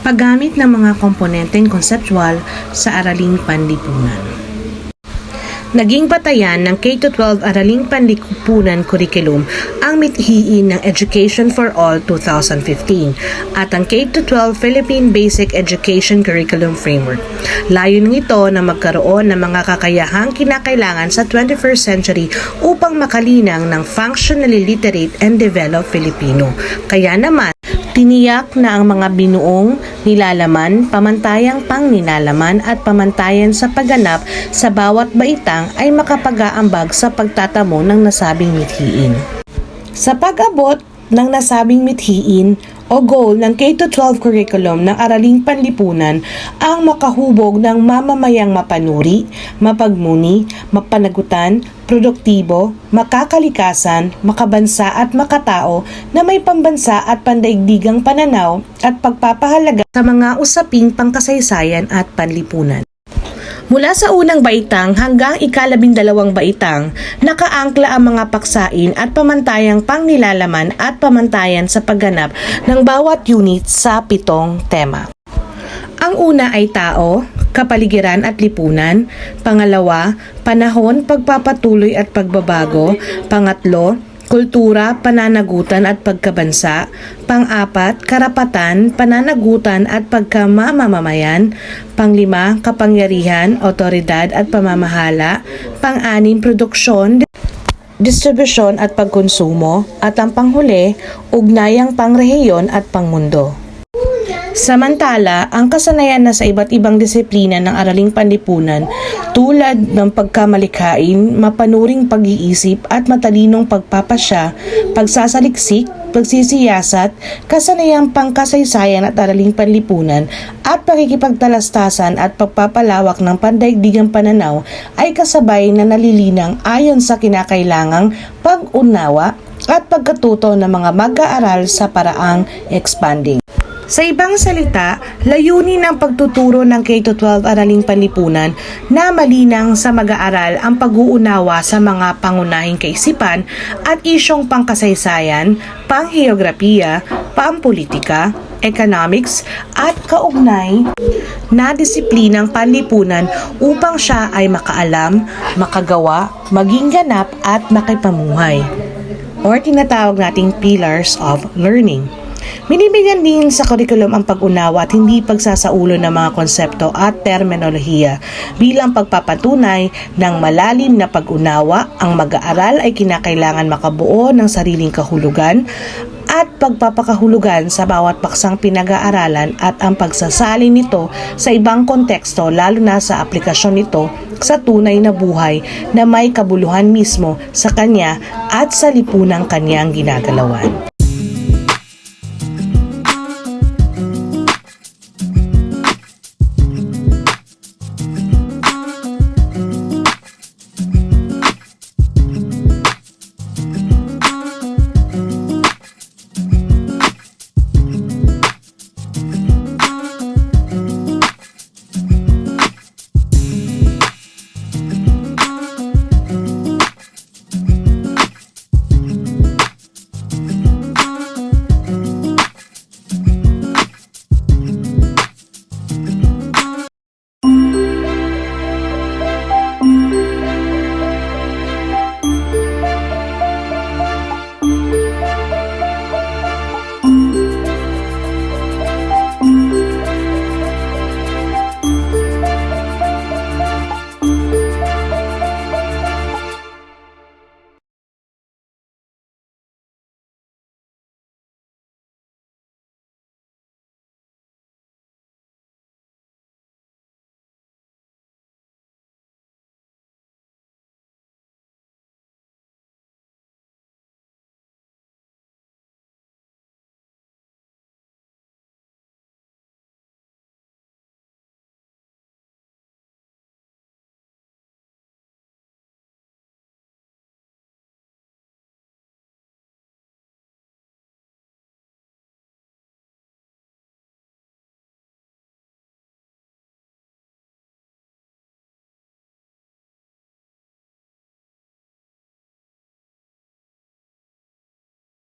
paggamit ng mga komponenteng konseptual sa araling panlipunan. Naging batayan ng K-12 Araling Panlipunan Curriculum ang mithiin ng Education for All 2015 at ang K-12 Philippine Basic Education Curriculum Framework. Layunin ito na magkaroon ng mga kakayahang kinakailangan sa 21st century upang makalinang ng functionally literate and developed Filipino. Kaya naman, tiniyak na ang mga binuong nilalaman, pamantayang pangninalaman at pamantayan sa pagganap sa bawat baitang ay makapag-aambag sa pagtatamo ng nasabing mithiin. Sa pag-abot ng nasabing mithiin o goal ng K-12 curriculum ng Araling Panlipunan ang makahubog ng mamamayang mapanuri, mapagmuni, mapanagutan, produktibo, makakalikasan, makabansa at makatao na may pambansa at pandaigdigang pananaw at pagpapahalaga sa mga usaping pangkasaysayan at panlipunan. Mula sa unang baitang hanggang ika-12 baitang, nakaangkla ang mga paksain at pamantayang pangnilalaman at pamantayan sa pagganap ng bawat unit sa 7 tema. Ang una ay tao, kapaligiran at lipunan. Pangalawa, panahon, pagpapatuloy at pagbabago. Pangatlo, kultura, pananagutan at pagkabansa. Pang-apat, karapatan, pananagutan at pagkamamamayan. Pang-5, kapangyarihan, otoridad at pamamahala. Pang-6, produksyon, distribusyon at pagkonsumo. At ang panghuli, ugnayang pangrehiyon at pangmundo. Samantala, ang kasanayan na sa iba't ibang disiplina ng Araling Panlipunan tulad ng pagkamalikhain, mapanuring pag-iisip at matalinong pagpapasya, pagsasaliksik, pagsisiyasat, kasanayang pangkasaysayan at araling panlipunan at pakikipagtalastasan at pagpapalawak ng pandaigdigang pananaw ay kasabay na nalilinang ayon sa kinakailangang pag-unawa at pagkatuto ng mga mag-aaral sa paraang expanding. Sa ibang salita, layunin ng pagtuturo ng K-12 Araling Panlipunan na malinang sa mag-aaral ang pag-uunawa sa mga pangunahing kaisipan at isyong pangkasaysayan, pangheograpiya, pampolitika, economics at kaugnay na disiplinang panlipunan upang siya ay makaalam, makagawa, maging ganap at makipamuhay, or tinatawag nating pillars of learning. Binibigyan din sa curriculum ang pag-unawa at hindi pagsasaulo ng mga konsepto at terminolohiya bilang pagpapatunay ng malalim na pag-unawa. Ang mag-aaral ay kinakailangan makabuo ng sariling kahulugan at pagpapakahulugan sa bawat paksang pinag-aaralan at ang pagsasalin nito sa ibang konteksto lalo na sa aplikasyon nito sa tunay na buhay na may kabuluhan mismo sa kanya at sa lipunang kanyang ginagalawan.